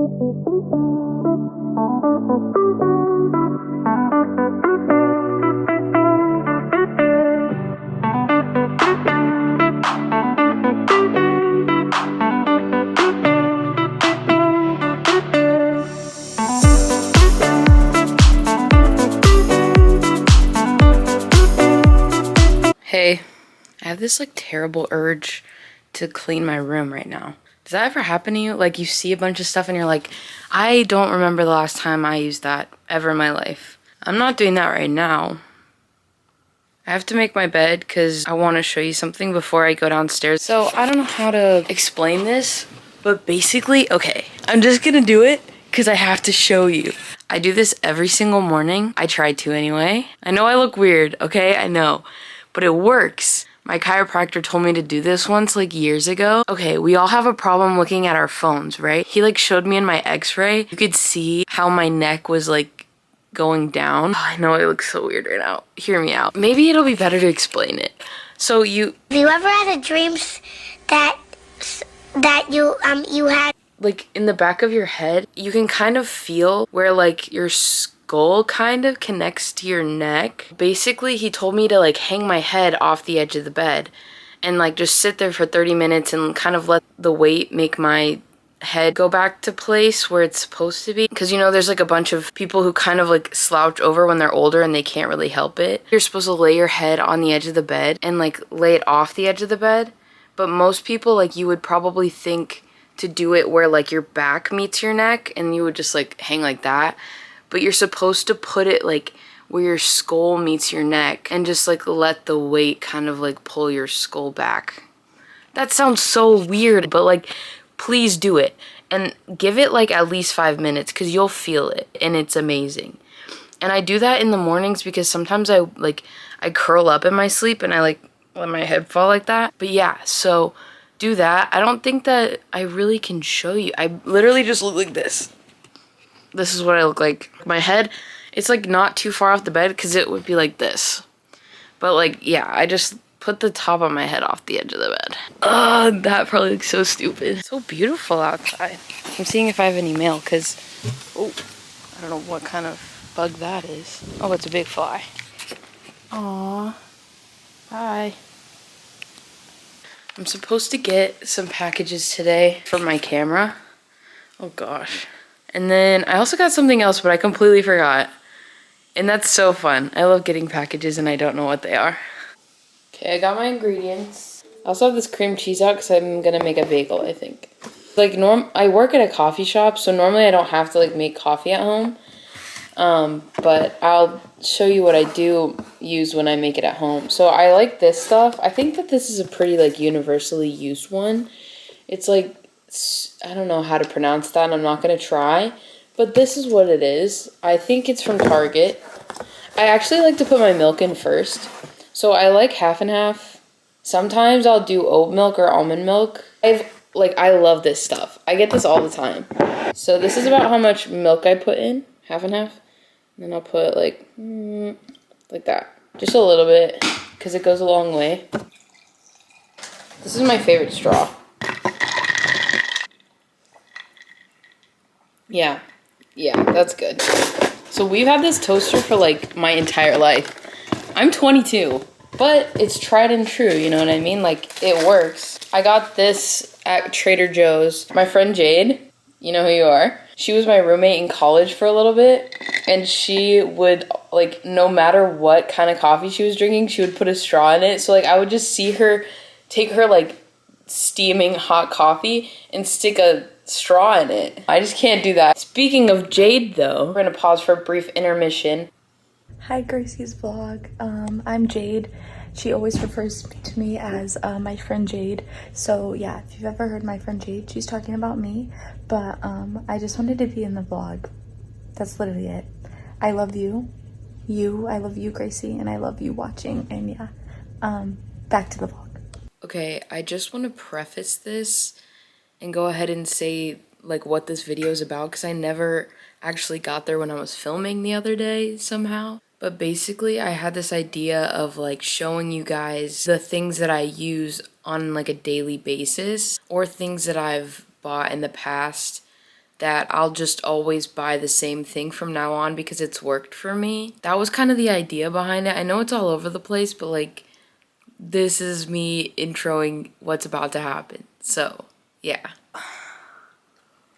Hey, I have this like terrible urge to clean my room right now. Does that ever happen to you? Like you see a bunch of stuff and you're like, I don't remember the last time I used that ever in my life. I'm not doing that right now. I have to make my bed because I want to show you something before I go downstairs. So I don't know how to explain this, but basically, okay, I'm just gonna do it because I have to show you. I do this every single morning. I try to anyway. I know I look weird, okay? I know, but it works. My chiropractor told me to do this once like years ago. Okay, we all have a problem looking at our phones, right? He like showed me in my x-ray. You could see how my neck was like going down. Oh, I know it looks so weird right now. Hear me out. Maybe it'll be better to explain it. So Have you ever had a dream that you had like in the back of your head, you can kind of feel where like your skull kind of connects to your neck. Basically, he told me to like hang my head off the edge of the bed and like just sit there for 30 minutes and kind of let the weight make my head go back to place where it's supposed to be. Because you know, there's like a bunch of people who kind of like slouch over when they're older and they can't really help it. You're supposed to lay your head on the edge of the bed and like lay it off the edge of the bed. But most people, like, you would probably think to do it where like your back meets your neck and you would just like hang like that. But you're supposed to put it like where your skull meets your neck and just like let the weight kind of like pull your skull back. That sounds so weird, but like, please do it and give it like at least 5 minutes because you'll feel it and it's amazing. And I do that in the mornings because sometimes I curl up in my sleep and I like let my head fall like that. But yeah, so do that. I don't think that I really can show you. I literally just look like this. This is what I look like. My head, it's like not too far off the bed because it would be like this. But like, yeah, I just put the top of my head off the edge of the bed. Ugh, that probably looks so stupid. It's so beautiful outside. I'm seeing if I have any mail because, oh, I don't know what kind of bug that is. Oh, it's a big fly. Aww. Hi. I'm supposed to get some packages today for my camera. Oh gosh. And then I also got something else, but I completely forgot. And that's so fun. I love getting packages and I don't know what they are. Okay, I got my ingredients. I also have this cream cheese out because I'm gonna make a bagel, I think. Like I work at a coffee shop, so normally I don't have to like make coffee at home. But I'll show you what I do use when I make it at home. So I like this stuff. I think that this is a pretty like universally used one. It's like, I don't know how to pronounce that. I'm not gonna try, but this is what it is. I think it's from Target. I actually like to put my milk in first. So I like half and half. Sometimes I'll do oat milk or almond milk. I love this stuff. I get this all the time. So this is about how much milk I put in, half and half. And then I'll put like that. Just a little bit, because it goes a long way. This is my favorite straw. Yeah, that's good. So we've had this toaster for like my entire life. I'm 22, but it's tried and true, you know what I mean? Like, it works. I got this at Trader Joe's. My friend Jade, you know who you are, she was my roommate in college for a little bit, and she would, like, no matter what kind of coffee she was drinking, she would put a straw in it. So, like, I would just see her take her, like, steaming hot coffee and stick a straw in it. I just can't do that. Speaking of Jade, though, we're gonna pause for a brief intermission. Hi, Gracie's vlog. I'm Jade. She always refers to me as my friend Jade. So yeah, if you've ever heard my friend Jade, she's talking about me. But I just wanted to be in the vlog. That's literally it. I love you. I love you, Gracie, and I love you watching. And yeah, back to the vlog. Okay, I just want to preface this and go ahead and say like what this video is about because I never actually got there when I was filming the other day somehow. But basically, I had this idea of like showing you guys the things that I use on like a daily basis or things that I've bought in the past that I'll just always buy the same thing from now on because it's worked for me. That was kind of the idea behind it. I know it's all over the place, but like, this is me introing what's about to happen. So, yeah.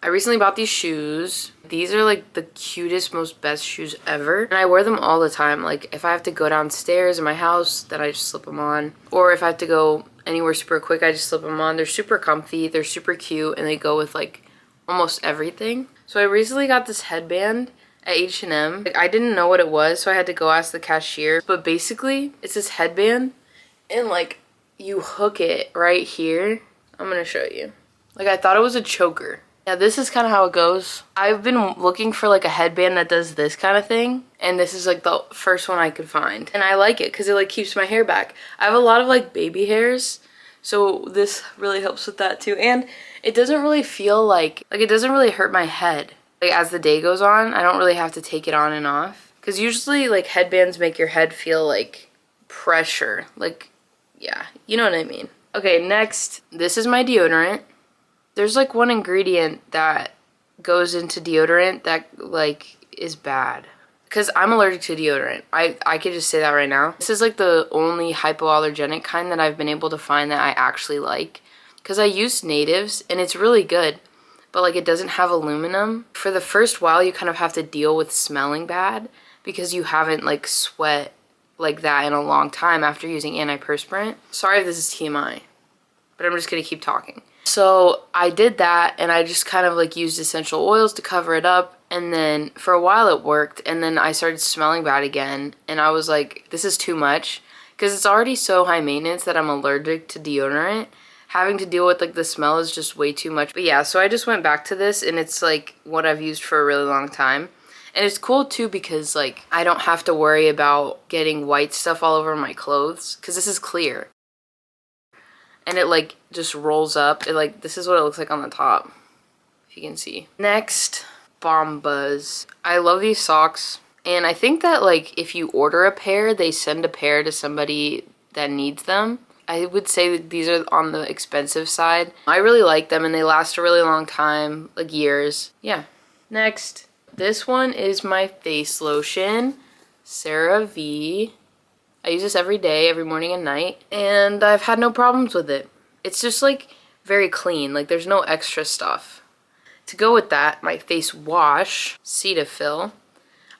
I recently bought these shoes. These are like the cutest, most best shoes ever. And I wear them all the time. Like if I have to go downstairs in my house, then I just slip them on. Or if I have to go anywhere super quick, I just slip them on. They're super comfy, they're super cute, and they go with like almost everything. So I recently got this headband at H&M. Like, I didn't know what it was, so I had to go ask the cashier. But basically, it's this headband, and like you hook it right here. I'm gonna show you. Like I thought it was a choker. Yeah, this is kind of how it goes. I've been looking for like a headband that does this kind of thing, and this is like the first one I could find. And I like it because it like keeps my hair back. I have a lot of like baby hairs, so this really helps with that too. And it doesn't really feel like it doesn't really hurt my head. Like as the day goes on, I don't really have to take it on and off. Because usually like headbands make your head feel like pressure. Like, yeah, you know what I mean. Okay, next, this is my deodorant. There's like one ingredient that goes into deodorant that like is bad. Because I'm allergic to deodorant. I could just say that right now. This is like the only hypoallergenic kind that I've been able to find that I actually like. Because I use Natives and it's really good. But like it doesn't have aluminum. For the first while you kind of have to deal with smelling bad. Because you haven't like sweat like that in a long time after using antiperspirant. Sorry if this is TMI. But I'm just going to keep talking. So I did that and I just kind of like used essential oils to cover it up, and then for a while it worked, and then I started smelling bad again, and I was like, this is too much, because it's already so high maintenance that I'm allergic to deodorant. Having to deal with like the smell is just way too much. But yeah, so I just went back to this, and it's like what I've used for a really long time. And it's cool too because like I don't have to worry about getting white stuff all over my clothes because this is clear. And it like just rolls up. It like, this is what it looks like on the top, if you can see. Next, Bombas. I love these socks. And I think that like if you order a pair, they send a pair to somebody that needs them. I would say that these are on the expensive side. I really like them and they last a really long time, like years. Yeah. Next, this one is my face lotion, CeraVe. I use this every day, every morning and night, and I've had no problems with it. It's just like very clean, like there's no extra stuff. To go with that, my face wash, Cetaphil.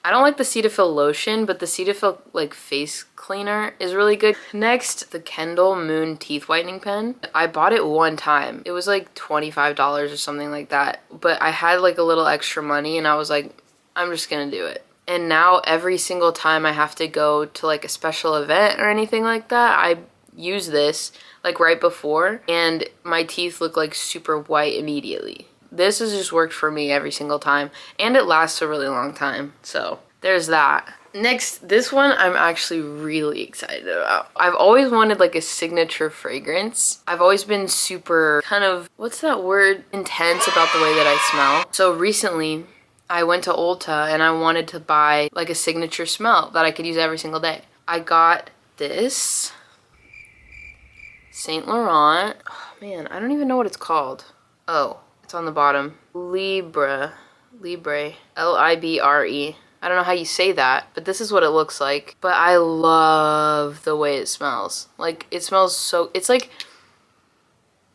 I don't like the Cetaphil lotion, but the Cetaphil like face cleaner is really good. Next, the Kendall Moon teeth whitening pen. I bought it one time. It was like $25 or something like that, but I had like a little extra money and I was like, I'm just gonna do it. And now every single time I have to go to like a special event or anything like that, I use this like right before and my teeth look like super white immediately. This has just worked for me every single time and it lasts a really long time. So there's that. Next, this one I'm actually really excited about. I've always wanted like a signature fragrance. I've always been super kind of, what's that word? Intense about the way that I smell. So recently, I went to Ulta and I wanted to buy like a signature smell that I could use every single day. I got this Saint Laurent. Oh man, I don't even know what it's called. Oh, it's on the bottom. Libre, Libre. I don't know how you say that, but this is what it looks like. But I love the way it smells. Like it smells so, it's like,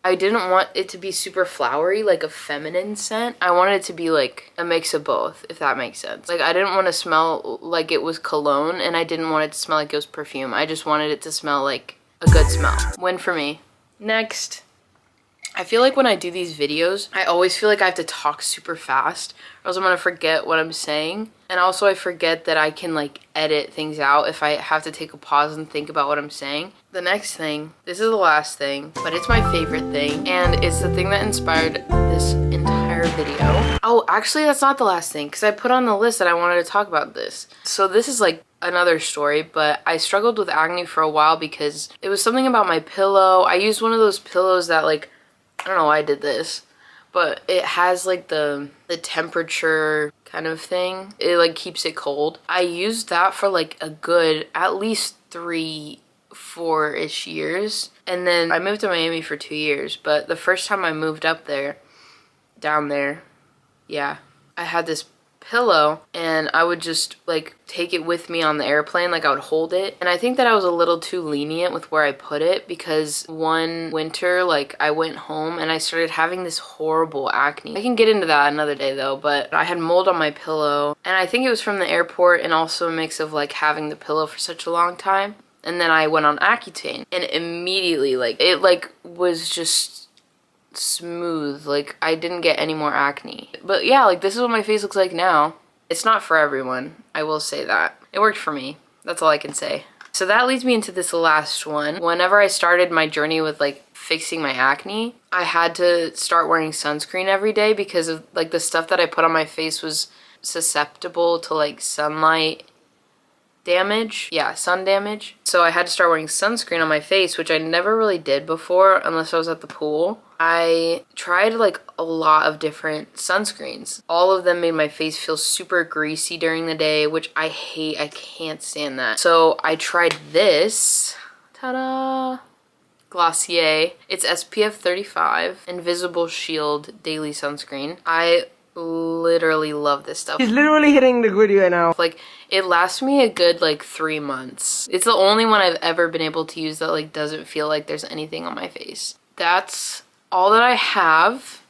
I didn't want it to be super flowery, like a feminine scent. I wanted it to be like a mix of both, if that makes sense. Like I didn't want to smell like it was cologne and I didn't want it to smell like it was perfume. I just wanted it to smell like a good smell. Win for me. Next, I feel like when I do these videos, I always feel like I have to talk super fast or else I'm gonna forget what I'm saying. And also I forget that I can like edit things out if I have to take a pause and think about what I'm saying. The next thing, this is the last thing, but it's my favorite thing and it's the thing that inspired this entire video. Oh, actually that's not the last thing because I put on the list that I wanted to talk about this. So this is like another story, but I struggled with acne for a while because it was something about my pillow. I used one of those pillows that like, I don't know why I did this, but it has like the temperature kind of thing. It like keeps it cold. I used that for like a good at least 3-4-ish years. And then I moved to Miami for 2 years, but the first time I moved up there, down there, yeah, I had this pillow and I would just like take it with me on the airplane, like I would hold it. And I think that I was a little too lenient with where I put it, because one winter like I went home and I started having this horrible acne. I can get into that another day though, but I had mold on my pillow, and I think it was from the airport and also a mix of like having the pillow for such a long time. And then I went on Accutane and immediately like it like was just smooth. Like I didn't get any more acne. But yeah, like this is what my face looks like now. It's not for everyone, I will say that. It worked for me. That's all I can say. So that leads me into this last one. Whenever I started my journey with like fixing my acne, I had to start wearing sunscreen every day because of like the stuff that I put on my face was susceptible to like sunlight damage. Yeah, sun damage. So I had to start wearing sunscreen on my face, which I never really did before unless I was at the pool. I tried like a lot of different sunscreens. All of them made my face feel super greasy during the day, which I hate. I can't stand that. So I tried this. Ta-da! Glossier. It's SPF 35 Invisible Shield Daily Sunscreen. I literally love this stuff. He's literally hitting the gritty right now. Like, it lasts me a good like 3 months. It's the only one I've ever been able to use that like doesn't feel like there's anything on my face. That's all that I have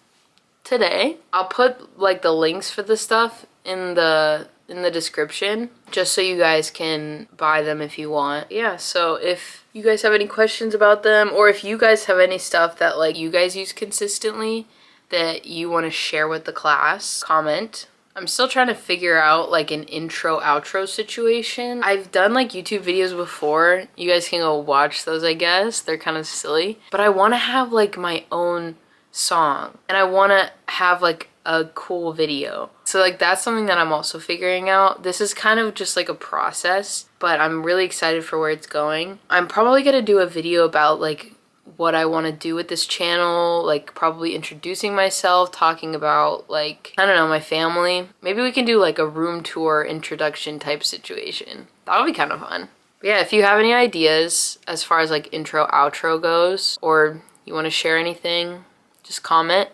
today. I'll put like the links for this stuff in the description just so you guys can buy them if you want. Yeah, so if you guys have any questions about them, or if you guys have any stuff that like you guys use consistently that you want to share with the class, comment. I'm still trying to figure out like an intro outro situation. I've done like YouTube videos before. You guys can go watch those, I guess. They're kind of silly. But I want to have like my own song, and I want to have like a cool video. So like that's something that I'm also figuring out. This is kind of just like a process, but I'm really excited for where it's going. I'm probably gonna do a video about like what I want to do with this channel, like probably introducing myself, talking about like, I don't know, my family. Maybe we can do like a room tour introduction type situation. That would be kind of fun. But yeah, if you have any ideas as far as like intro outro goes, or you want to share anything, just comment.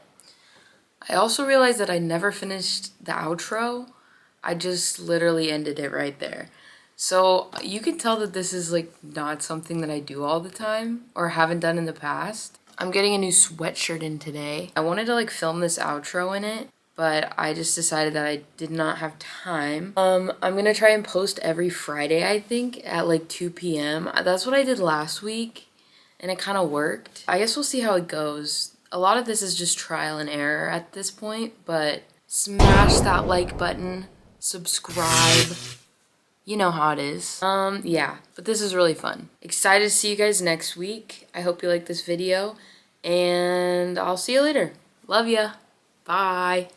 I also realized that I never finished the outro. I just literally ended it right there. So you can tell that this is like not something that I do all the time or haven't done in the past. I'm getting a new sweatshirt in today. I wanted to like film this outro in it, but I just decided that I did not have time. I'm gonna try and post every Friday, I think, at like 2 p.m. That's what I did last week, and it kind of worked. I guess we'll see how it goes. A lot of this is just trial and error at this point, but smash that like button, subscribe. You know how it is. Yeah, but this is really fun. Excited to see you guys next week. I hope you like this video, and I'll see you later. Love ya. Bye.